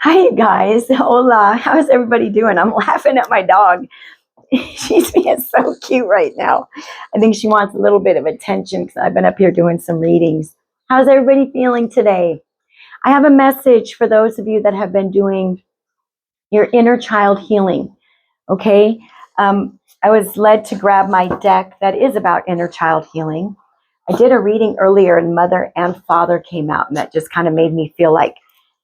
Hi, you guys. Hola. How's everybody doing? I'm laughing at my dog. She's being so cute right now. I think she wants a little bit of attention because I've been up here doing some readings. How's everybody feeling today? I have a message for those of you that have been doing your inner child healing. Okay. I was led to grab my deck that is about inner child healing. I did a reading earlier and Mother and Father came out, and that just kind of made me feel like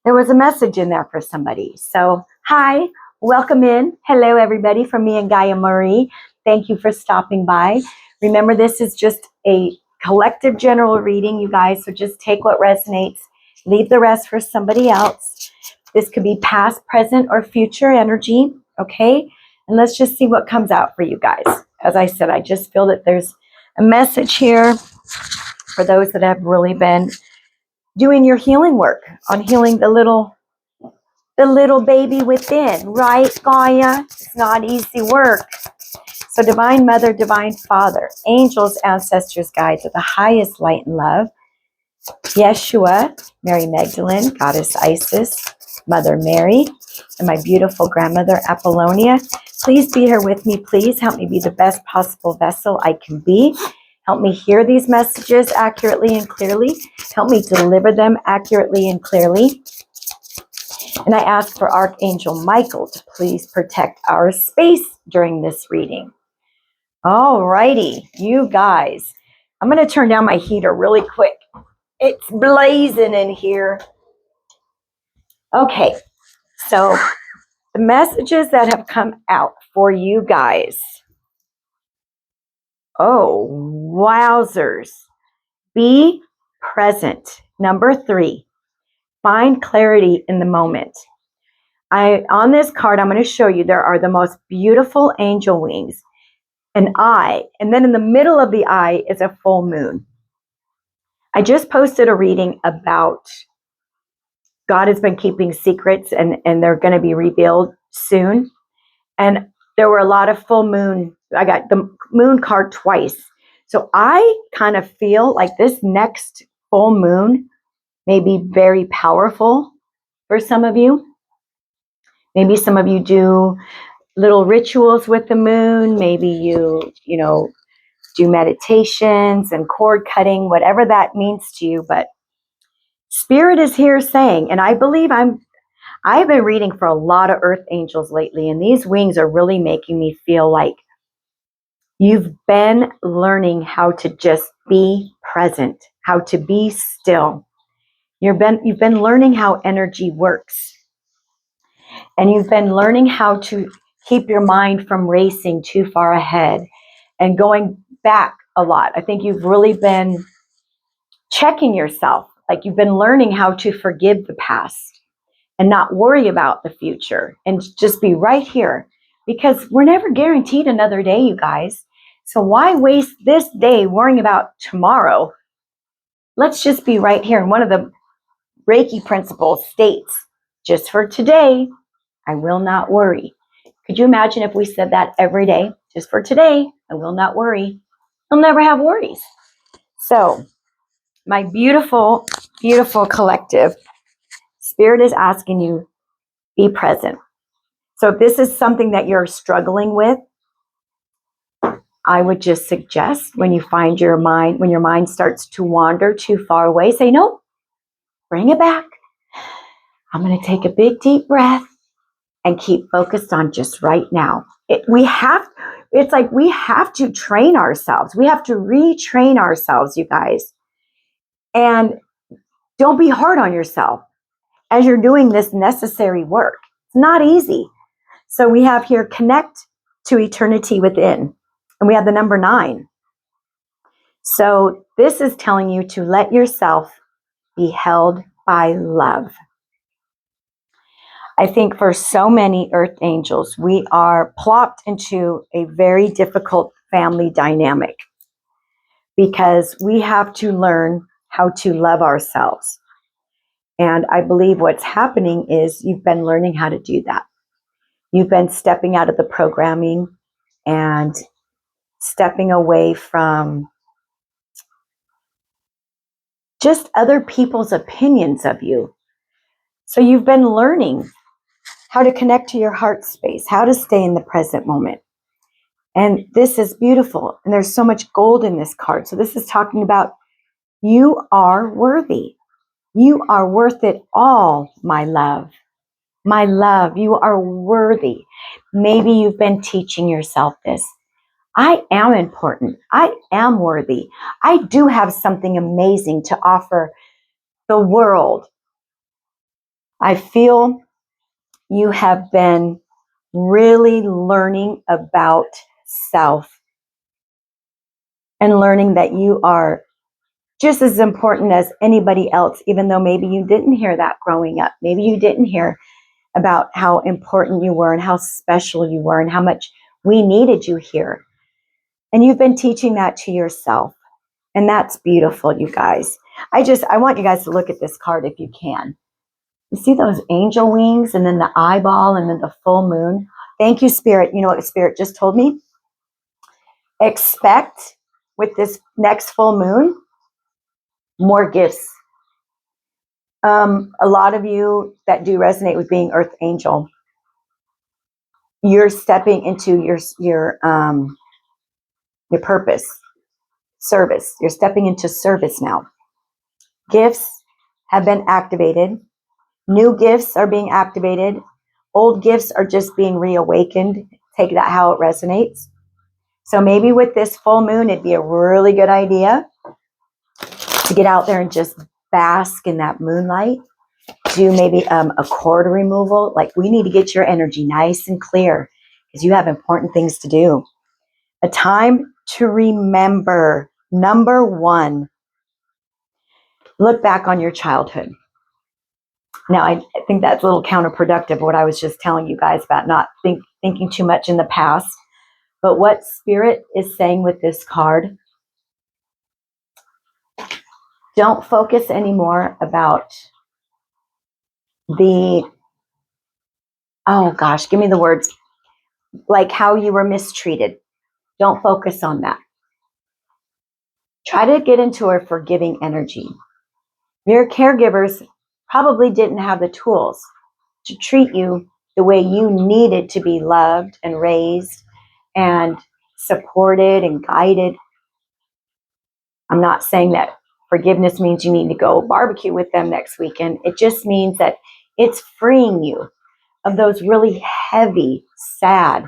there was a message in there for somebody. So, hi, welcome in. Hello, everybody, from me and Gaia Marie. Thank you for stopping by. Remember, this is just a collective general reading, you guys, so just take what resonates, leave the rest for somebody else. This could be past, present, or future energy, okay? And let's just see what comes out for you guys. As I said, I just feel that there's a message here for those that have really been doing your healing work on healing the little baby within, right, Gaia? It's not easy work. So Divine Mother, Divine Father, angels, ancestors, guides of the highest light and love, Yeshua, Mary Magdalene, Goddess Isis, Mother Mary, and my beautiful grandmother Apollonia. Please be here with me. Please help me be the best possible vessel I can be. Help me hear these messages accurately and clearly. Help me deliver them accurately and clearly. And I ask for Archangel Michael to please protect our space during this reading. All righty, you guys. I'm going to turn down my heater really quick. It's blazing in here. Okay, so the messages that have come out for you guys. Oh, wowzers. Be present. Number 3, find clarity in the moment. On this card, I'm going to show you there are the most beautiful angel wings, an eye, and then in the middle of the eye is a full moon. I just posted a reading about God has been keeping secrets and they're going to be revealed soon. And there were a lot of full moon. I got the moon card twice. So I kind of feel like this next full moon may be very powerful for some of you. Maybe some of you do little rituals with the moon. Maybe you do meditations and cord cutting, whatever that means to you. But Spirit is here saying, and I believe I've been reading for a lot of earth angels lately, and these wings are really making me feel like you've been learning how to just be present, how to be still. You've been learning how energy works. And you've been learning how to keep your mind from racing too far ahead and going back a lot. I think you've really been checking yourself. Like you've been learning how to forgive the past and not worry about the future and just be right here, because we're never guaranteed another day, you guys. So why waste this day worrying about tomorrow? Let's just be right here. And one of the Reiki principles states, just for today, I will not worry. Could you imagine if we said that every day? Just for today, I will not worry. You'll never have worries. So, my beautiful, beautiful collective, Spirit is asking you, be present. So if this is something that you're struggling with, I would just suggest when your mind starts to wander too far away, say, no, bring it back. I'm going to take a big, deep breath and keep focused on just right now. It's like we have to train ourselves. We have to retrain ourselves, you guys. And don't be hard on yourself as you're doing this necessary work. It's not easy. So we have here, connect to eternity within. And we have the number 9. So this is telling you to let yourself be held by love. I think for so many earth angels, we are plopped into a very difficult family dynamic because we have to learn how to love ourselves. And I believe what's happening is you've been learning how to do that. You've been stepping out of the programming and stepping away from just other people's opinions of you. So you've been learning how to connect to your heart space, how to stay in the present moment. And this is beautiful. And there's so much gold in this card. So this is talking about you are worthy. You are worth it all, my love. My love, you are worthy. Maybe you've been teaching yourself this. I am important. I am worthy. I do have something amazing to offer the world. I feel you have been really learning about self and learning that you are just as important as anybody else, even though maybe you didn't hear that growing up. Maybe you didn't hear about how important you were and how special you were and how much we needed you here. And you've been teaching that to yourself. And that's beautiful, you guys. I want you guys to look at this card if you can. You see those angel wings and then the eyeball and then the full moon? Thank you, Spirit. You know what Spirit just told me? Expect with this next full moon, more gifts. A lot of you that do resonate with being Earth Angel, you're stepping into your purpose, service. You're stepping into service now. Gifts have been activated. New gifts are being activated. Old gifts are just being reawakened. Take that how it resonates. So maybe with this full moon, it'd be a really good idea to get out there and just bask in that moonlight. Do maybe a cord removal. Like, we need to get your energy nice and clear because you have important things to do. A time to remember. Number one, look back on your childhood. Now, I think that's a little counterproductive, what I was just telling you guys about not thinking too much in the past. But what Spirit is saying with this card, don't focus anymore about oh gosh, give me the words, like how you were mistreated. Don't focus on that. Try to get into a forgiving energy. Your caregivers probably didn't have the tools to treat you the way you needed to be loved and raised and supported and guided. I'm not saying that forgiveness means you need to go barbecue with them next weekend. It just means that it's freeing you of those really heavy, sad,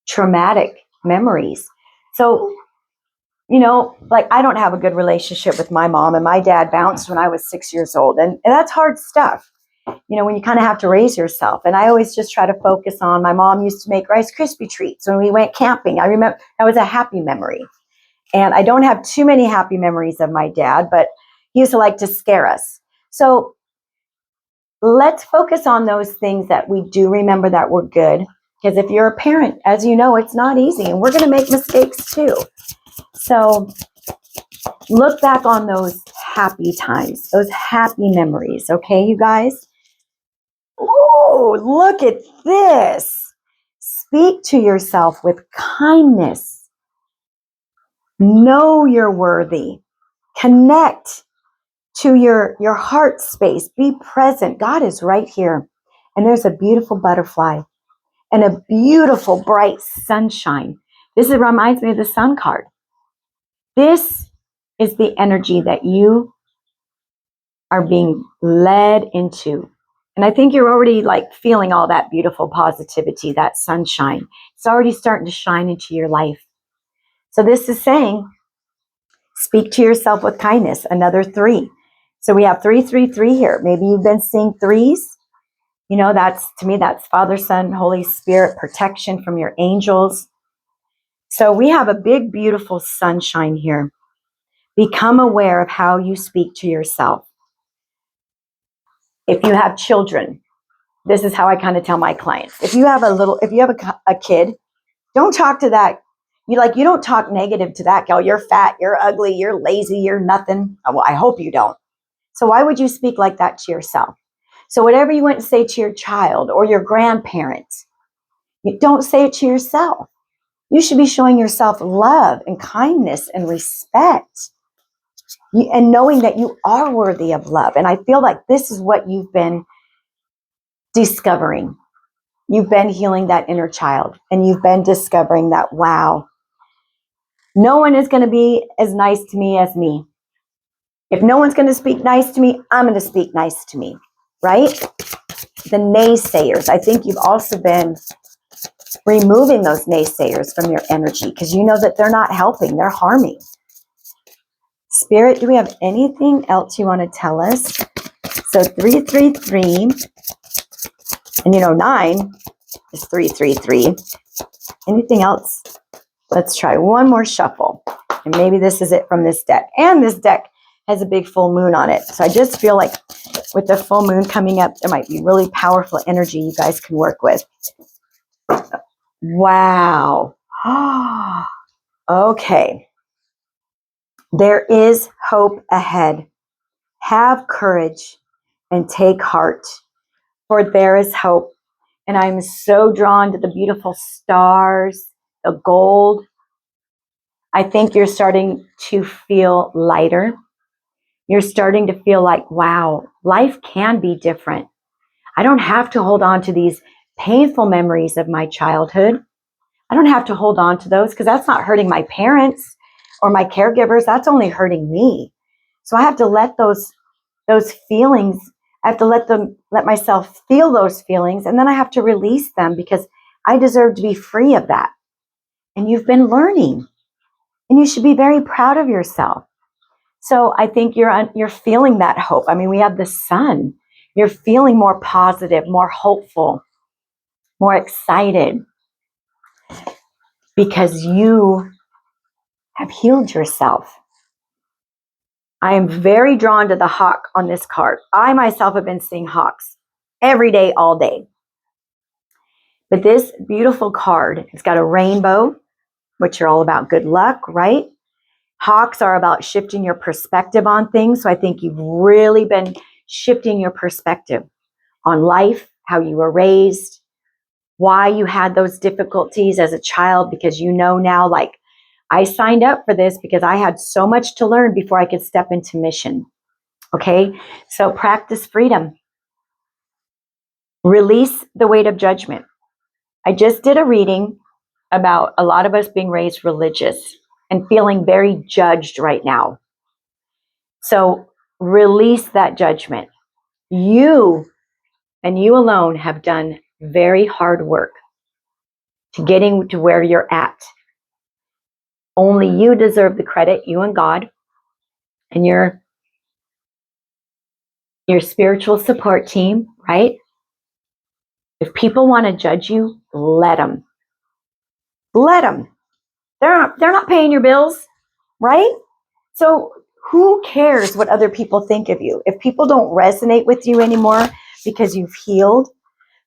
traumatic memories. So, like, I don't have a good relationship with my mom, and my dad bounced when I was 6 years old. And that's hard stuff, when you kind of have to raise yourself. And I always just try to focus on, my mom used to make Rice Krispie treats when we went camping. I remember that was a happy memory. And I don't have too many happy memories of my dad, but he used to like to scare us. So let's focus on those things that we do remember that were good. Because if you're a parent, as you know, it's not easy. And we're going to make mistakes too. So look back on those happy times, those happy memories. Okay, you guys? Oh, look at this. Speak to yourself with kindness. Know you're worthy. Connect to your heart space. Be present. God is right here. And there's a beautiful butterfly and a beautiful bright sunshine. Reminds me of the sun card. This is the energy that you are being led into. And I think you're already like feeling all that beautiful positivity, that sunshine. It's already starting to shine into your life. So this is saying, speak to yourself with kindness. Another 3. So we have 333 here. Maybe you've been seeing 3s. That's, to me, that's Father, Son, Holy Spirit, protection from your angels. So we have a big, beautiful sunshine here. Become aware of how you speak to yourself. If you have children, this is how I kind of tell my clients. If you have a kid, don't talk to that. You don't talk negative to that girl. You're fat, you're ugly, you're lazy, you're nothing. Well, I hope you don't. So why would you speak like that to yourself? So whatever you want to say to your child or your grandparents, you don't say it to yourself. You should be showing yourself love and kindness and respect. and knowing that you are worthy of love. And I feel like this is what you've been discovering. You've been healing that inner child, and you've been discovering that, wow, no one is going to be as nice to me as me. If no one's going to speak nice to me, I'm going to speak nice to me, right? The naysayers. I think you've also been removing those naysayers from your energy because you know that they're not helping, they're harming. Spirit, do we have anything else you want to tell us? So 333, and 9 is 333. Anything else? Let's try one more shuffle. And maybe this is it from this deck. And this deck has a big full moon on it. So I just feel like with the full moon coming up, there might be really powerful energy you guys can work with. Wow. Okay. There is hope ahead. Have courage and take heart, for there is hope. And I'm so drawn to the beautiful stars, the gold. I think you're starting to feel lighter. You're starting to feel like, wow, life can be different. I don't have to hold on to these painful memories of my childhood. I don't have to hold on to those because that's not hurting my parents or my caregivers. That's only hurting me. So I have to let those feelings, I have to let myself feel those feelings, and then I have to release them because I deserve to be free of that. And you've been learning, and you should be very proud of yourself. So I think you're feeling that hope. I mean, we have the sun. You're feeling more positive, more hopeful, more excited because you have healed yourself. I am very drawn to the hawk on this card. I myself have been seeing hawks every day, all day. But this beautiful card, it's got a rainbow, which are all about good luck, right? Hawks are about shifting your perspective on things. So I think you've really been shifting your perspective on life, how you were raised, why you had those difficulties as a child, because you know now, like, I signed up for this because I had so much to learn before I could step into mission. Okay, so practice freedom. Release the weight of judgment. I just did a reading about a lot of us being raised religious and feeling very judged right now. So release that judgment. You and you alone have done very hard work to getting to where you're at. Only you deserve the credit, you and God, and your spiritual support team, right? If people want to judge you, let them. Let them. They're not paying your bills, right? So who cares what other people think of you? If people don't resonate with you anymore because you've healed,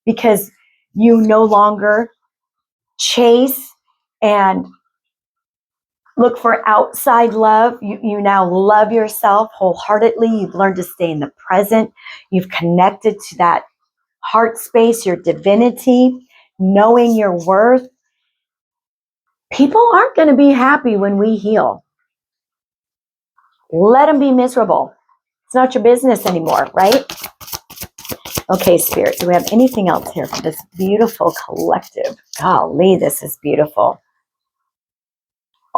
because you no longer chase and look for outside love, you now love yourself wholeheartedly. You've learned to stay in the present. You've connected to that heart space, your divinity, knowing your worth. People aren't going to be happy when we heal. Let them be miserable. It's not your business anymore, right? Okay, Spirit, do we have anything else here for this beautiful collective? Golly, this is beautiful.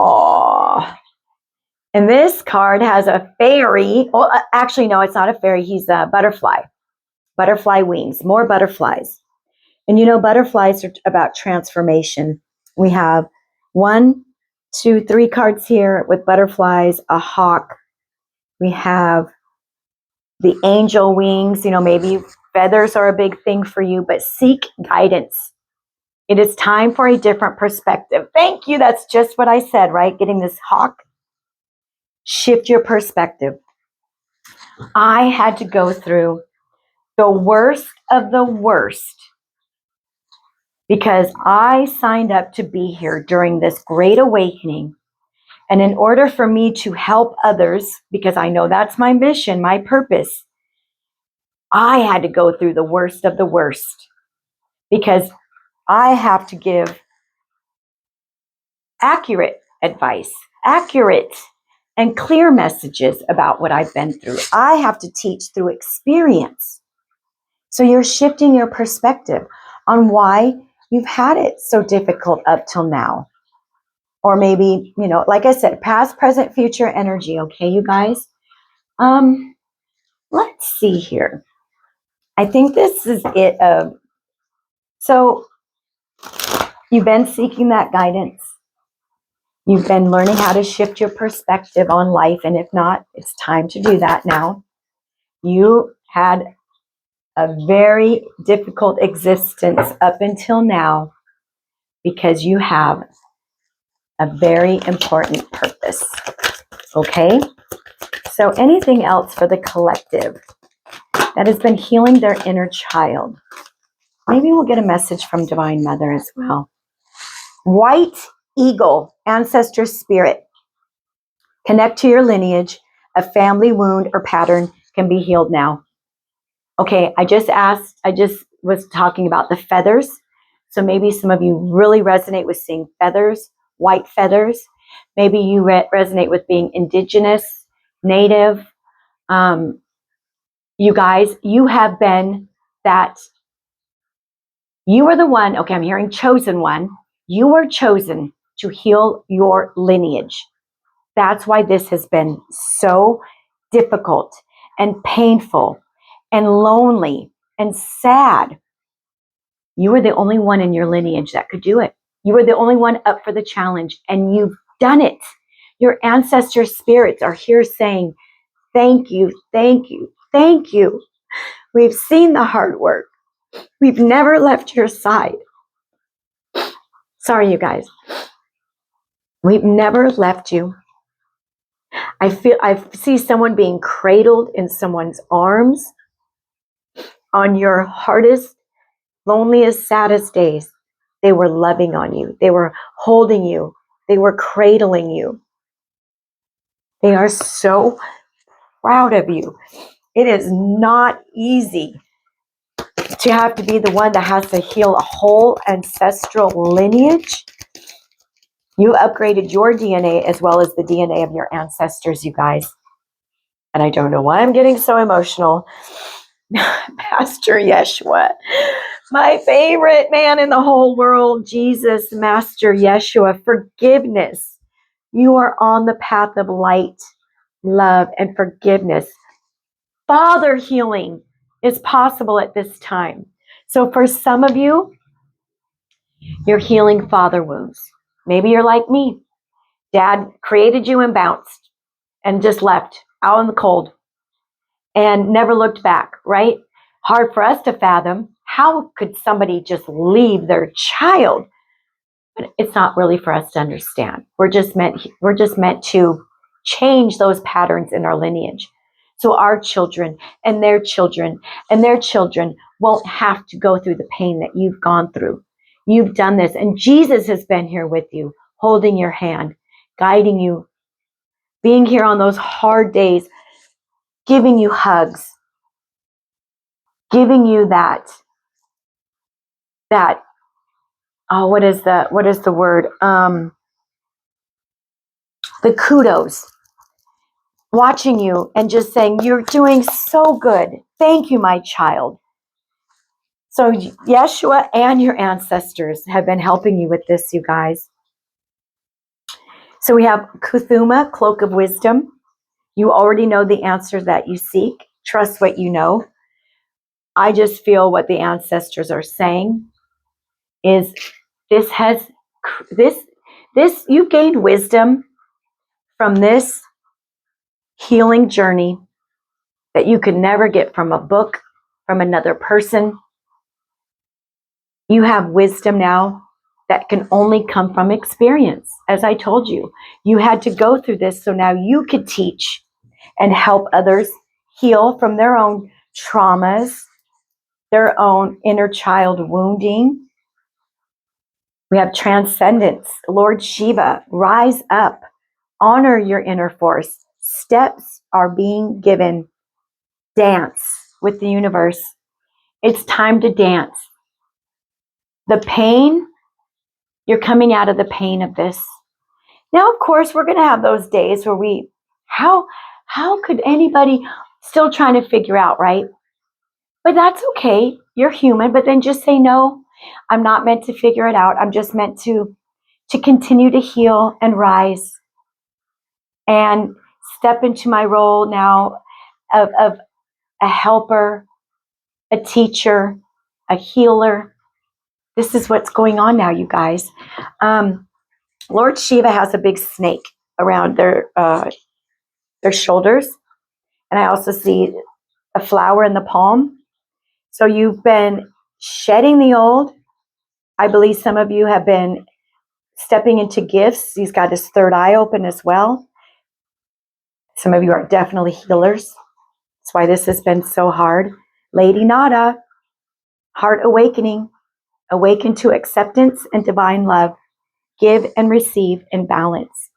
Oh, and this card has a fairy. Well, actually, no, it's not a fairy. He's a butterfly. Butterfly wings, more butterflies. And butterflies are about transformation. We have 1, 2, 3 cards here with butterflies, a hawk. We have the angel wings. Maybe feathers are a big thing for you, but seek guidance. It is time for a different perspective. Thank you. That's just what I said, right? Getting this hawk. Shift your perspective. I had to go through the worst of the worst because I signed up to be here during this great awakening. And in order for me to help others, because I know that's my mission, my purpose, I had to go through the worst of the worst because I have to give accurate advice, accurate and clear messages about what I've been through. I have to teach through experience. So you're shifting your perspective on why you've had it so difficult up till now. Or maybe, like I said, past, present, future energy. Okay, you guys? Let's see here. I think this is it. So you've been seeking that guidance. You've been learning how to shift your perspective on life. And if not, it's time to do that now. You had a very difficult existence up until now because you have a very important purpose. Okay? So anything else for the collective that has been healing their inner child? Maybe we'll get a message from Divine Mother as well. White eagle, ancestor spirit. Connect to your lineage. A family wound or pattern can be healed now. Okay, I just was talking about the feathers. So maybe some of you really resonate with seeing feathers, white feathers. Maybe you resonate with being indigenous, native. You guys, you have been that. You are the one, okay, I'm hearing chosen one. You were chosen to heal your lineage. That's why this has been so difficult and painful and lonely and sad. You were the only one in your lineage that could do it. You were the only one up for the challenge, and you've done it. Your ancestor spirits are here saying, thank you, thank you, thank you. We've seen the hard work. We've never left your side. Sorry, you guys. We've never left you. I see someone being cradled in someone's arms on your hardest, loneliest, saddest days. They were loving on you. They were holding you. They were cradling you. They are so proud of you. It is not easy to have to be the one that has to heal a whole ancestral lineage. You upgraded your DNA as well as the DNA of your ancestors, you guys. And I don't know why I'm getting so emotional. Pastor Yeshua, my favorite man in the whole world, Jesus, Master Yeshua, forgiveness. You are on the path of light, love, and forgiveness. Father healing is possible at this time. So for some of you, you're healing father wounds. Maybe you're like me. Dad created you and bounced and just left out in the cold and never looked back, right? Hard for us to fathom. How could somebody just leave their child? But it's not really for us to understand. We're just meant to change those patterns in our lineage. So our children and their children and their children won't have to go through the pain that you've gone through. You've done this, and Jesus has been here with you, holding your hand, guiding you, being here on those hard days, giving you hugs, giving you that what is the word? The kudos, watching you and just saying, you're doing so good. Thank you, my child. So Yeshua and your ancestors have been helping you with this, you guys. So we have Kuthuma, Cloak of Wisdom. You already know the answer that you seek. Trust what you know. I just feel what the ancestors are saying is this you've gained wisdom from this healing journey that you could never get from a book, from another person. You have wisdom now that can only come from experience. As I told you, you had to go through this so now you could teach and help others heal from their own traumas, their own inner child wounding. We have transcendence. Lord Shiva, rise up, honor your inner force. Steps are being given. Dance with the universe. It's time to dance. The pain, you're coming out of the pain of this. Now, of course, we're going to have those days where we How could anybody still trying to figure out, right? But that's okay. You're human, but then just say no. I'm not meant to figure it out. I'm just meant to continue to heal and rise and step into my role now of a helper, a teacher, a healer. This is what's going on now, you guys. Lord Shiva has a big snake around their shoulders, and I also see a flower in the palm. So you've been shedding the old. I believe some of you have been stepping into gifts. He's got his third eye open as well. Some of you are definitely healers. That's why this has been so hard. Lady Nada, heart awakening, awaken to acceptance and divine love. Give and receive in balance.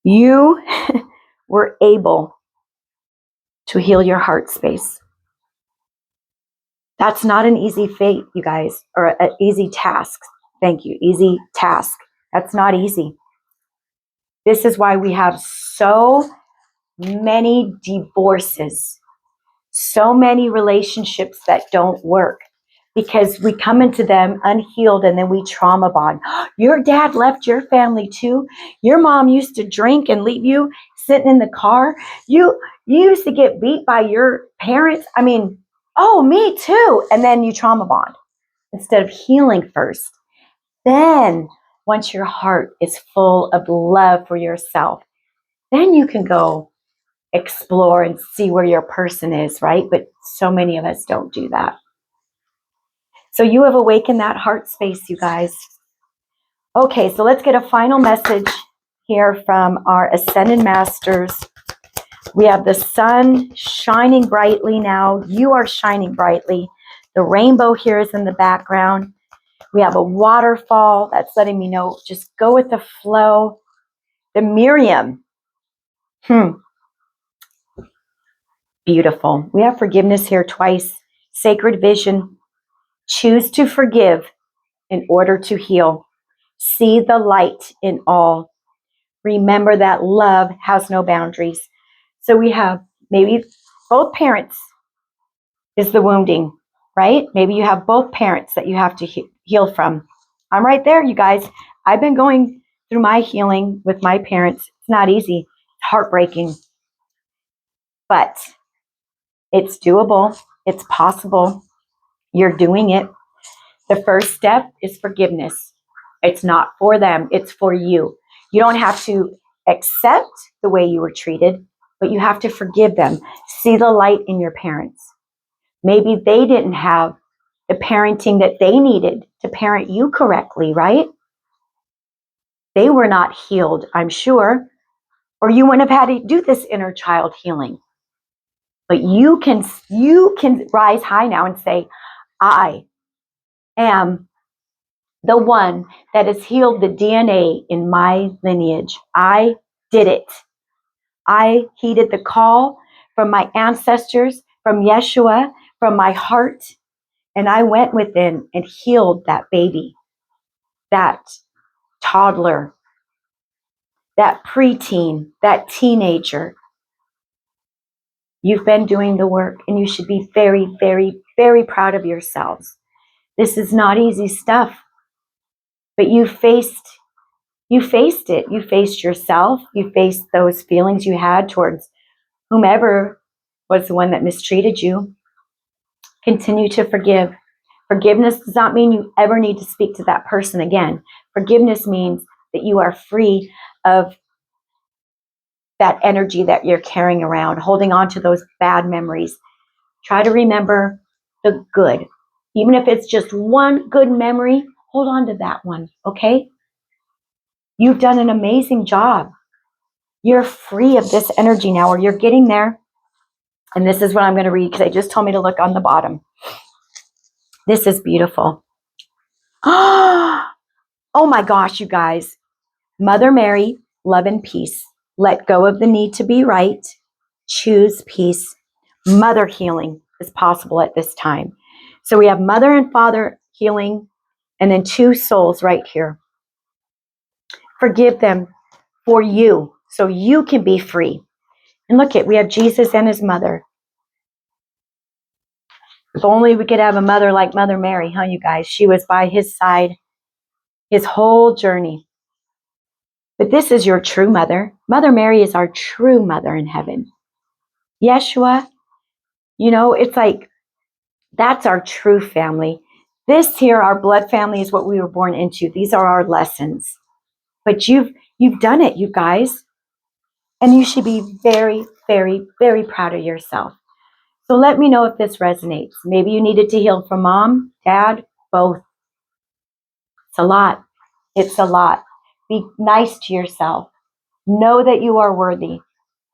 You were able to heal your heart space. That's not an easy fate, you guys, or an easy task. Thank you. Easy task. That's not easy. This is why we have so many divorces, so many relationships that don't work, because we come into them unhealed and then we trauma bond. Your dad left your family too. Your mom used to drink and leave you sitting in the car. You used to get beat by your parents. I mean, oh, me too. And then you trauma bond instead of healing first. Then once your heart is full of love for yourself, then you can go explore and see where your person is, right? But so many of us don't do that. So you have awakened that heart space, you guys. Okay, so let's get a final message here from our Ascended Masters. We have the sun shining brightly now. You are shining brightly. The rainbow here is in the background. We have a waterfall that's letting me know, just go with the flow. The Miriam. Beautiful. We have forgiveness here twice. Sacred vision. Choose to forgive in order to heal. See the light in all. Remember that love has no boundaries. So we have maybe both parents is the wounding, right? Maybe you have both parents that you have to heal from. I'm right there, you guys. I've been going through my healing with my parents. It's not easy. It's heartbreaking. But it's doable. It's possible. You're doing it. The first step is forgiveness. It's not for them. It's for you. You don't have to accept the way you were treated, but you have to forgive them. See the light in your parents. Maybe they didn't have the parenting that they needed to parent you correctly, right? They were not healed, I'm sure, or you wouldn't have had to do this inner child healing. But you can rise high now and say, I am the one that has healed the DNA in my lineage. I did it. I heeded the call from my ancestors, from Yeshua, from my heart, and I went within and healed that baby, that toddler, that preteen, that teenager. You've been doing the work, and you should be very, very, very proud of yourselves. This is not easy stuff, but you faced it. You faced yourself. You faced those feelings you had towards whomever was the one that mistreated you. Continue to forgive. Forgiveness does not mean you ever need to speak to that person again. Forgiveness means that you are free of that energy that you're carrying around, holding on to those bad memories. Try to remember the good. Even if it's just one good memory, hold on to that one, okay? You've done an amazing job. You're free of this energy now, or you're getting there. And this is what I'm going to read because they just told me to look on the bottom. This is beautiful. Oh my gosh, you guys. Mother Mary, love and peace. Let go of the need to be right. Choose peace. Mother healing is possible at this time. So we have mother and father healing, and then two souls right here. Forgive them for you so you can be free. And look we have Jesus and his mother. If only we could have a mother like Mother Mary, huh, you guys? She was by his side his whole journey. But this is your true mother. Mother Mary is our true mother in heaven. Yeshua, it's like, that's our true family. This here, our blood family, is what we were born into. These are our lessons. But you've done it, you guys. And you should be very, very, very proud of yourself. So let me know if this resonates. Maybe you needed to heal from mom, dad, both. It's a lot. It's a lot. Be nice to yourself. Know that you are worthy.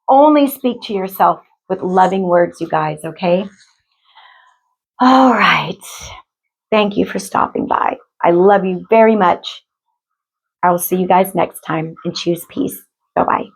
Only speak to yourself with loving words, you guys, okay? All right. Thank you for stopping by. I love you very much. I will see you guys next time, and choose peace. Bye-bye.